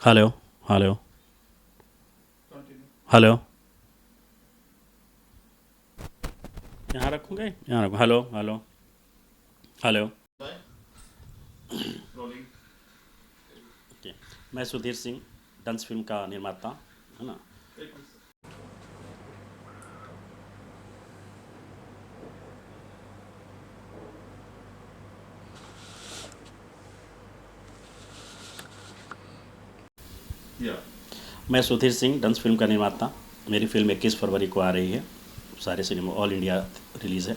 Hello hello hello. यहाँ रखूँगे, यहाँ रखूँ। Hello hello hello. ओके, मैं सुधीर सिंह, डंस फिल्म का निर्माता, है ना। मैं सुधीर सिंह, डंस फिल्म का निर्माता। मेरी फिल्म 21 फरवरी को आ रही है, सारे सिनेमा ऑल इंडिया रिलीज़ है।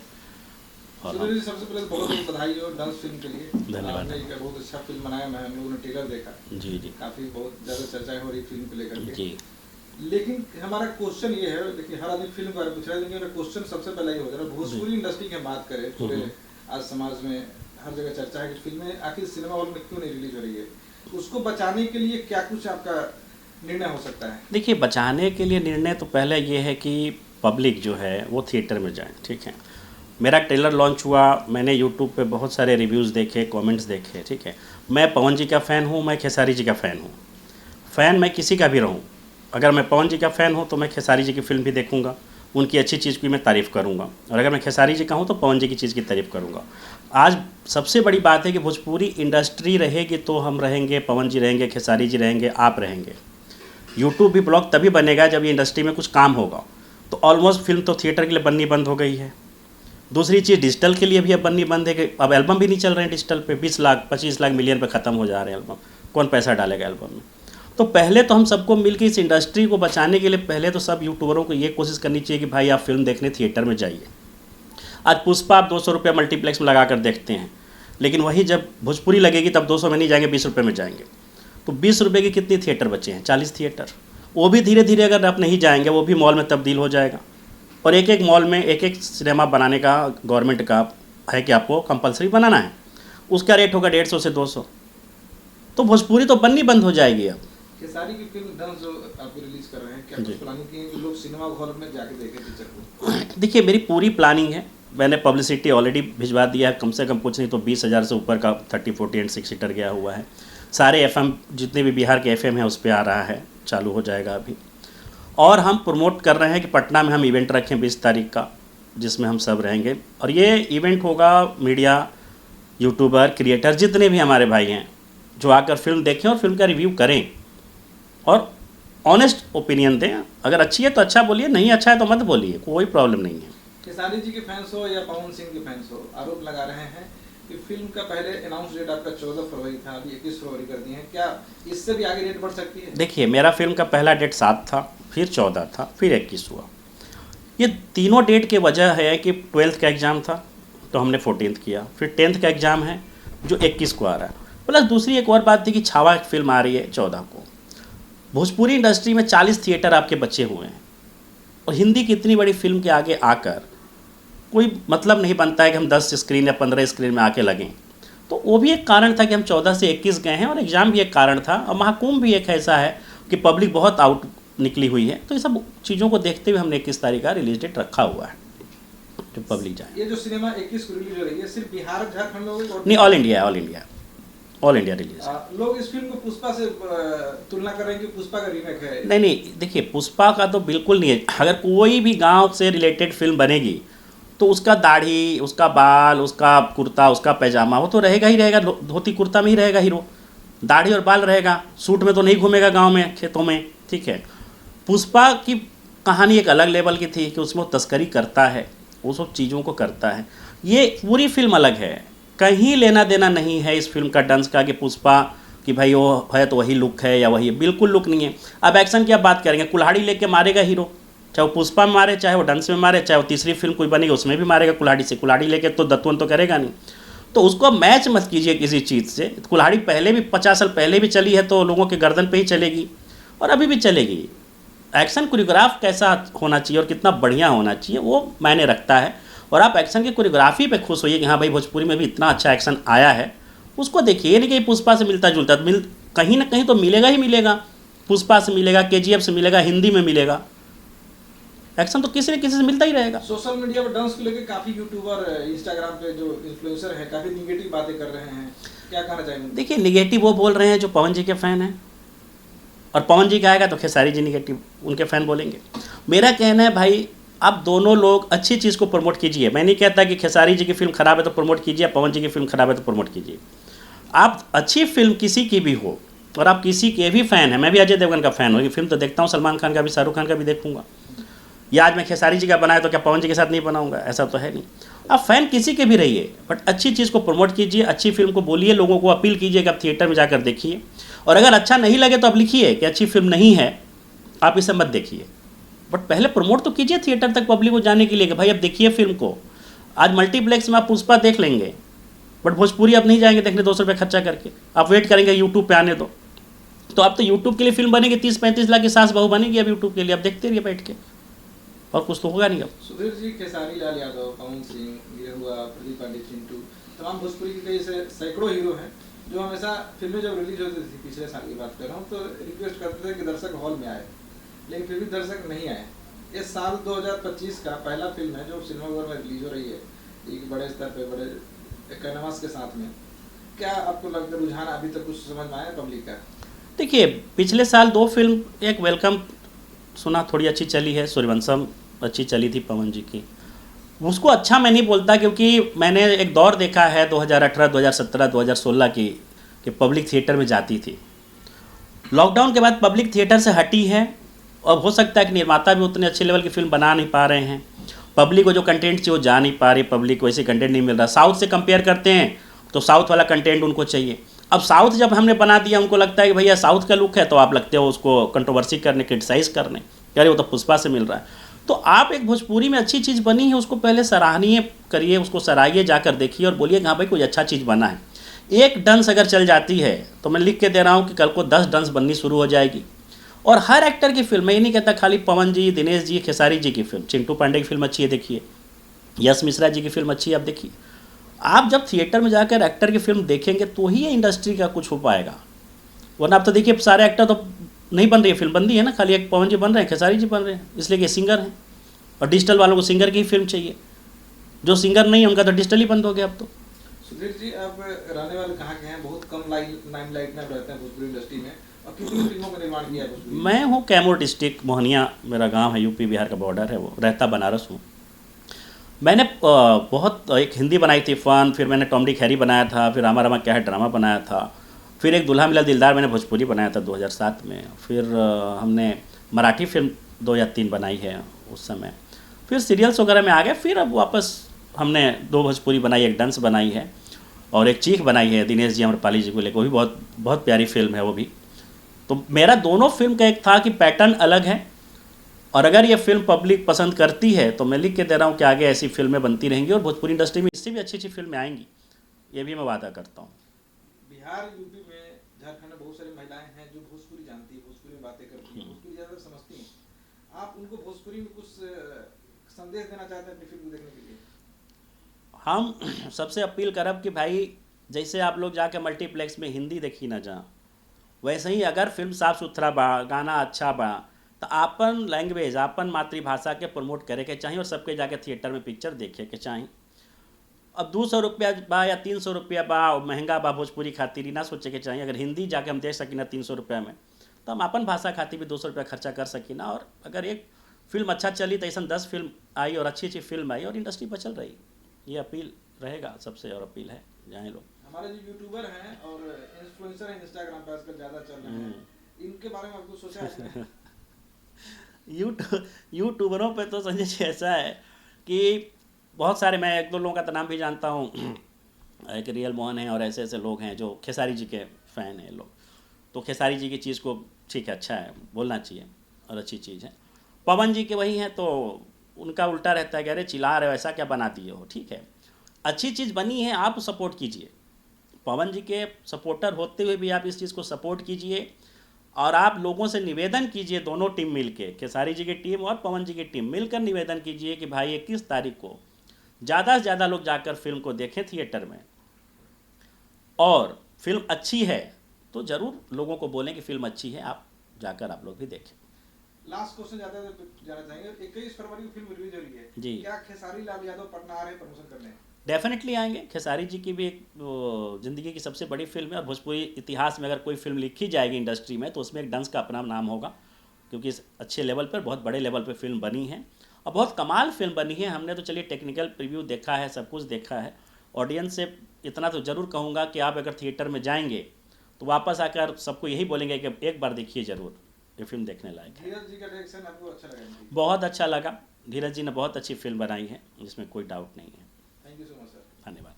और सुधीर जी, सबसे पहले बहुत बहुत बधाई हो डांस फिल्म के लिए। धन्यवाद। आपने एक बहुत अच्छा फिल्म बनाया, मैं हम लोगों ने ट्रेलर देखा। जी जी काफ़ी बहुत ज़्यादा चर्चाएं हो रही फिल्म को लेकर के। जी। लेकिन हमारा क्वेश्चन ये है, देखिए हर आदमी फिल्म के बारे में पूछ रहा है, लेकिन मेरा क्वेश्चन सबसे पहले ये हो जाए, भोजपुरी इंडस्ट्री की हम बात करें, पूरे आज समाज में हर जगह चर्चा है कि फिल्में आखिर सिनेमा हॉल में क्यों नहीं रिलीज हो रही है, उसको बचाने के लिए क्या कुछ आपका निर्णय हो सकता है? देखिए, बचाने के लिए निर्णय तो पहले ये है कि पब्लिक जो है वो थिएटर में जाए, ठीक है। मेरा ट्रेलर लॉन्च हुआ, मैंने यूट्यूब पे बहुत सारे रिव्यूज़ देखे, कमेंट्स देखे, ठीक है। मैं पवन जी का फ़ैन हूँ, मैं खेसारी जी का फ़ैन हूँ। फ़ैन मैं किसी का भी रहूँ, अगर मैं पवन जी का फ़ैन हूँ तो मैं खेसारी जी की फ़िल्म भी देखूँगा, उनकी अच्छी चीज़ की मैं तारीफ़ करूँगा, और अगर मैं खेसारी जी का हूँ तो पवन जी की चीज़ की तारीफ़ करूँगा। आज सबसे बड़ी बात है कि भोजपुरी इंडस्ट्री रहेगी तो हम रहेंगे, पवन जी रहेंगे, खेसारी जी रहेंगे, आप रहेंगे। यूट्यूब भी ब्लॉग तभी बनेगा जब ये इंडस्ट्री में कुछ काम होगा। तो ऑलमोस्ट फिल्म तो थिएटर के लिए बननी बंद हो गई है। दूसरी चीज़, डिजिटल के लिए भी अब बननी बंद है कि अब एल्बम भी नहीं चल रहे हैं डिजिटल पे। 20 लाख 25 लाख मिलियन पे ख़त्म हो जा रहे हैं एल्बम, कौन पैसा डालेगा एल्बम में। तो पहले तो हम सबको मिलकर इस इंडस्ट्री को बचाने के लिए पहले तो सब यूट्यूबरों को ये कोशिश करनी चाहिए कि भाई आप फिल्म देखने थिएटर में जाइए। आज पुष्पा आप 200 रुपये मल्टीप्लेक्स में लगा कर देखते हैं, लेकिन वही जब भोजपुरी लगेगी तब 200 में नहीं जाएंगे, 20 रुपये में जाएंगे। तो 20 रुपये की कितनी थिएटर बचे हैं? 40 थिएटर। वो भी धीरे धीरे अगर आप नहीं जाएंगे वो भी मॉल में तब्दील हो जाएगा। और एक एक मॉल में एक एक सिनेमा बनाने का गवर्नमेंट का है कि आपको कंपलसरी बनाना है, उसका रेट होगा 150 से 200। तो भोजपुरी तो बननी बंद हो जाएगी अब। खेसारी की फिल्म डांस जो आप रिलीज कर रहे हैं, क्या कुछ प्लानिंग की लोग सिनेमा हॉल में जाके देखें पिक्चर को? देखिए, मेरी पूरी प्लानिंग है, मैंने पब्लिसिटी ऑलरेडी भिजवा दिया है। कम से कम कुछ नहीं तो 20,000 से ऊपर का 30, 40 एंड 6 सीटर गया हुआ है। सारे FM जितने भी बिहार के FM हैं उस पर आ रहा है, चालू हो जाएगा अभी। और हम प्रमोट कर रहे हैं कि पटना में हम इवेंट रखें 20 तारीख का, जिसमें हम सब रहेंगे। और ये इवेंट होगा मीडिया, यूट्यूबर, क्रिएटर जितने भी हमारे भाई हैं जो आकर फिल्म देखें और फिल्म का रिव्यू करें और ऑनेस्ट ओपिनियन दें। अगर अच्छी है तो अच्छा बोलिए, नहीं अच्छा है तो मत बोलिए, कोई प्रॉब्लम नहीं है। खेसारी जी के फैंस हो या पवन सिंह के फैंस हो, आरोप लगा रहे हैं कि फिल्म का पहले अनाउंस डेट आपका 14 फरवरी था, अभी 21 फरवरी कर दिए हैं, क्या इससे भी आगे डेट बढ़ सकती है? देखिए, मेरा फिल्म का पहला डेट 7 था, फिर 14 था, फिर 21 हुआ। ये तीनों डेट की वजह है कि 12th का एग्ज़ाम था तो हमने 14th किया, फिर 10th का एग्ज़ाम है जो 21 को आ रहा है। प्लस दूसरी एक और बात थी कि छावा एक फिल्म आ रही है 14 को। भोजपुरी इंडस्ट्री में 40 थिएटर आपके बचे हुए हैं, और हिंदी की इतनी बड़ी फिल्म के आगे आकर कोई मतलब नहीं बनता है कि हम 10 स्क्रीन या 15 स्क्रीन में आके लगें। तो वो भी एक कारण था कि हम 14 से 21 गए हैं, और एग्ज़ाम भी एक कारण था, और महाकुंभ भी एक ऐसा है कि पब्लिक बहुत आउट निकली हुई है। तो ये सब चीज़ों को देखते हुए हमने 21 तारीख का रिलीज डेट रखा हुआ है, जो पब्लिक जाए। ये जो सिनेमा 21 को रिलीज हो रही है, सिर्फ बिहार झारखंड में होगी? नहीं, all India, all India, all India release. लोग इस फिल्म को पुष्पा से तुलना कर रहे हैं कि पुष्पा का रीमेक है। नहीं नहीं, देखिए, पुष्पा का तो बिल्कुल नहीं है। अगर कोई भी गांव से रिलेटेड फिल्म बनेगी तो उसका दाढ़ी, उसका बाल, उसका कुर्ता, उसका पैजामा वो तो रहेगा ही रहेगा, धोती कुर्ता में ही रहेगा हीरो। दाढ़ी और बाल रहेगा, सूट में तो नहीं घूमेगा गांव में, खेतों में, ठीक है। पुष्पा की कहानी एक अलग लेवल की थी कि उसमें वो तस्करी करता है, वो सब चीज़ों को करता है। ये पूरी फिल्म अलग है, कहीं लेना देना नहीं है इस फिल्म का डांस का कि पुष्पा कि भाई वो है तो वही लुक है या वही, बिल्कुल लुक नहीं है। अब एक्शन की आप बात करेंगे, कुल्हाड़ी लेके मारेगा हीरो, चाहे वो पुष्पा में मारे, चाहे वो डांस में मारे, चाहे वो तीसरी फिल्म कोई बनेगी उसमें भी मारेगा कुल्हाड़ी से। कुल्हाड़ी लेके तो दत्तवन तो करेगा नहीं। तो उसको मैच मत कीजिए किसी चीज़ से। कुल्हाड़ी पहले भी 50 साल पहले भी चली है तो लोगों के गर्दन पे ही चलेगी और अभी भी चलेगी। एक्शन कोरियोग्राफ कैसा होना चाहिए और कितना बढ़िया होना चाहिए वो मायने रखता है। और आप एक्शन की कोरियोग्राफी पे खुश होइए कि हाँ भाई भोजपुरी में भी इतना अच्छा एक्शन आया है, उसको देखिए। ये नहीं कि पुष्पा से मिलता जुलता, कहीं ना कहीं तो मिलेगा ही मिलेगा। पुष्पा से मिलेगा, KGF से मिलेगा, हिंदी में मिलेगा, एक्शन तो किसी न किसी से मिलता ही रहेगा। सोशल मीडिया पर डांस को लेकर काफी यूट्यूबर, इंस्टाग्राम पे जो इन्फ्लुएंसर है काफी निगेटिव बातें कर रहे हैं, क्या कहना चाहेंगे? देखिए, निगेटिव वो बोल रहे हैं जो पवन जी के फ़ैन हैं, और पवन जी का आएगा तो खेसारी जी निगेटिव, उनके फ़ैन बोलेंगे। मेरा कहना है भाई, आप दोनों लोग अच्छी चीज़ को प्रमोट कीजिए। मैं नहीं कहता कि खेसारी जी की फिल्म खराब है तो प्रमोट कीजिए, पवन जी की फिल्म खराब है तो प्रमोट कीजिए। आप अच्छी फिल्म किसी की भी हो और आप किसी के भी फ़ैन हैं, मैं भी अजय देवगन का फ़ैन हूँ, ये फिल्म तो देखता हूँ, सलमान खान का भी, शाहरुख खान का भी देखूंगा। या आज मैं खेसारी जी का बनाया तो क्या पवन जी के साथ नहीं बनाऊंगा? ऐसा तो है नहीं। आप फ़ैन किसी के भी रहिए, बट अच्छी चीज़ को प्रमोट कीजिए, अच्छी फिल्म को बोलिए, लोगों को अपील कीजिए कि आप थिएटर में जाकर देखिए। और अगर अच्छा नहीं लगे तो आप लिखिए कि अच्छी फिल्म नहीं है, आप इसे मत देखिए। बट पहले प्रमोट तो कीजिए थिएटर तक पब्लिक को जाने के लिए कि भाई अब देखिए फिल्म को। आज मल्टीप्लेक्स में आप पुष्पा देख लेंगे, बट भोजपुरी आप नहीं जाएंगे देखने 200 रुपये खर्चा करके, आप वेट करेंगे यूट्यूब पे आने दो। तो आप तो यूट्यूब के लिए फिल्म बनेगी, 30-35 लाख की सास बहू बनेगी अब यूट्यूब के लिए, आप देखते रहिए बैठ के, और कुछ तो होगा नहीं अब। सुधीर जी, खेसारी लाल यादव, पवन सिंह, ये हुआ प्रदीप पांडे, चिंटू, तमाम भोजपुरी के कई से सैकड़ों हीरो हैं जो हमेशा फिल्में जब रिलीज होती थी, पिछले साल की बात कर रहा हूँ, तो रिक्वेस्ट करते थे कि दर्शक हॉल में आए, लेकिन फिर भी दर्शक नहीं आए। ये साल 2025 का पहला फिल्म है जो सिनेमाघर में रिलीज हो रही है, एक बड़े स्तर पे, बड़े कैनवास के साथ में। क्या आपको लगता है रुझान अभी तक कुछ समझ में आया पब्लिक का? देखिए, पिछले साल 2 फिल्म, एक वेलकम सुना थोड़ी अच्छी चली है, सूर्यवंशम अच्छी चली थी पवन जी की, उसको अच्छा मैं नहीं बोलता, क्योंकि मैंने एक दौर देखा है 2018, 2017, 2016 की, कि पब्लिक थिएटर में जाती थी। लॉकडाउन के बाद पब्लिक थिएटर से हटी है, और हो सकता है कि निर्माता भी उतने अच्छे लेवल की फिल्म बना नहीं पा रहे हैं, पब्लिक को जो कंटेंट चाहिए वो जा नहीं पा रही, पब्लिक को वैसे कंटेंट नहीं मिल रहा। साउथ से कंपेयर करते हैं तो साउथ वाला कंटेंट उनको चाहिए। अब साउथ जब हमने बना दिया, उनको लगता है कि भैया साउथ का लुक है, तो आप लगते हो उसको कंट्रोवर्सी करने, क्रिटिसाइज़ करने, कह रहे वो तो पुष्पा से मिल रहा है। तो आप एक भोजपुरी में अच्छी चीज़ बनी है उसको पहले सराहनीय करिए, उसको सराहिए, जाकर देखिए और बोलिए कि हाँ भाई कोई अच्छा चीज़ बना है। एक डंस अगर चल जाती है तो मैं लिख के दे रहा हूँ कि कल को 10 डंस बननी शुरू हो जाएगी। और हर एक्टर की फिल्म, मैं ये नहीं कहता खाली पवन जी, दिनेश जी, खेसारी जी की फिल्म, चिंटू पांडे की फिल्म अच्छी है देखिए, यश मिश्रा जी की फिल्म अच्छी है आप देखिए। आप जब थिएटर में जाकर एक्टर की फिल्म देखेंगे तो ही ये इंडस्ट्री का कुछ हो पाएगा, वरना आप तो देखिए सारे एक्टर तो नहीं बन रही है, फिल्म बन रही है ना, खाली एक पवन जी बन रहे हैं, खेसारी जी बन रहे हैं, इसलिए कि सिंगर हैं, और डिजिटल वालों को सिंगर की ही फिल्म चाहिए, जो सिंगर नहीं है उनका तो डिजिटल ही बंद हो गया अब तो। सुधीर जी, आप रहने वाले कहाँ के हैं? बहुत कम लाइमलाइट में रहते हैं भोजपुरी इंडस्ट्री में, और कितनी फिल्मों का निर्माण किया है भोजपुरी में? मैं हूँ कैमूर डिस्ट्रिक्ट, मोहनिया मेरा गांव है, यूपी बिहार का बॉर्डर है वो, रहता बनारस हूँ। मैंने बहुत एक हिंदी बनाई थी फन, फिर मैंने टॉम डिक हैरी बनाया था, फिर रामा रामा क्या है ड्रामा बनाया था, फिर एक दुल्हा मिला दिलदार मैंने भोजपुरी बनाया था 2007 में, फिर हमने मराठी फिल्म 2 या 3 बनाई है उस समय, फिर सीरियल्स वगैरह में आ गए, फिर अब वापस हमने 2 भोजपुरी बनाई, एक डांस बनाई है और एक चीख बनाई है दिनेश जी अमरपाली जी को लेकर, वो भी बहुत बहुत प्यारी फिल्म है वो भी। तो मेरा दोनों फिल्म का एक था कि पैटर्न अलग है, और अगर ये फिल्म पब्लिक पसंद करती है तो मैं लिख के दे रहा हूँ कि आगे ऐसी फिल्में बनती रहेंगी और भोजपुरी इंडस्ट्री में इससे भी अच्छी अच्छी फिल्में आएंगी, ये भी मैं वादा करता हूँ। बिहार, यूपी में, झारखंड में बहुत सारी महिलाएं हैं जो भोजपुरी जानती है, भोजपुरी में बातें करती हैं, भोजपुरी ज़्यादा समझती हैं। आप उनको भोजपुरी में कुछ संदेश देना चाहते हैं अपनी फिल्म को देखने के लिए? हम सबसे अपील करब कि भाई जैसे आप लोग जाके मल्टीप्लेक्स में हिंदी देखी ना जा, वैसे ही अगर फिल्म साफ सुथरा बा, गाना अच्छा बा, तो आपन लैंग्वेज, आपन मातृभाषा के प्रमोट करे के चाहिए और सबके जाके थिएटर में पिक्चर देखे के चाहिए। अब 200 रुपया बा या 300 रुपया बा महंगा बा भोजपुरी खातिर, ही ना सोचे के चाहिए। अगर हिंदी जाके हम देख सकी ना 300 रुपया में, तो हम अपन भाषा खातिर भी 200 रुपया खर्चा कर सकी ना। और अगर एक फिल्म अच्छा चली तो ऐसा 10 फिल्म आई और अच्छी अच्छी फिल्म आई और इंडस्ट्री बचल रही। ये अपील रहेगा सबसे, और अपील है जाए लोग। हमारे जो यूट्यूबर हैं और इन्फ्लुएंसर हैं इंस्टाग्राम पर आजकल ज़्यादा चल रहे हैं, इनके बारे में आपको सोचा है? यूट्यूबरों पे तो संजय जी ऐसा है कि बहुत सारे, मैं 1-2 लोगों का तो नाम भी जानता हूँ, एक रियल मोहन है और ऐसे ऐसे लोग हैं जो खेसारी जी के फ़ैन हैं लोग। तो खेसारी जी की चीज़ को ठीक है, अच्छा है, बोलना चाहिए और अच्छी चीज़ है। पवन जी के वही हैं तो उनका उल्टा रहता है कि अरे चिल्ला रहे हो, ऐसा क्या बना दिए हो। ठीक है, अच्छी चीज़ बनी है, आप सपोर्ट कीजिए। पवन जी के सपोर्टर होते हुए भी आप इस चीज़ को सपोर्ट कीजिए, और आप लोगों से निवेदन कीजिए, दोनों टीम मिलके, खेसारी जी की टीम और पवन जी की टीम मिलकर निवेदन कीजिए कि भाई 21 तारीख को ज़्यादा से ज़्यादा लोग जाकर फिल्म को देखें थिएटर में, और फिल्म अच्छी है तो ज़रूर लोगों को बोलें कि फिल्म अच्छी है, आप जाकर आप लोग भी देखें। लास्ट क्वेश्चन जाना चाहेंगे, 21 फरवरी को फिल्म रिलीज हो रही है जी। क्या खेसारी लाल यादव पटना आ रहे हैं प्रमोशन करने? डेफिनेटली आएंगे। खेसारी जी की भी एक ज़िंदगी की सबसे बड़ी फिल्म है, और भोजपुरी इतिहास में अगर कोई फिल्म लिखी जाएगी इंडस्ट्री में तो उसमें एक डंस का अपना नाम होगा, क्योंकि इस अच्छे लेवल पर, बहुत बड़े लेवल पर फिल्म बनी है और बहुत कमाल फिल्म बनी है। हमने तो चलिए टेक्निकल प्रीव्यू देखा है, सब कुछ देखा है। ऑडियंस से इतना तो ज़रूर कहूँगा कि आप अगर थिएटर में जाएंगे तो वापस आकर सबको यही बोलेंगे कि एक बार देखिए ज़रूर, ये फिल्म देखने लायक है। धीरज जी का डायरेक्शन आपको अच्छा लगा इनकी? बहुत अच्छा लगा। धीरज जी ने बहुत अच्छी फिल्म बनाई है, जिसमें कोई डाउट नहीं है। Thank you so much sir. धन्यवाद।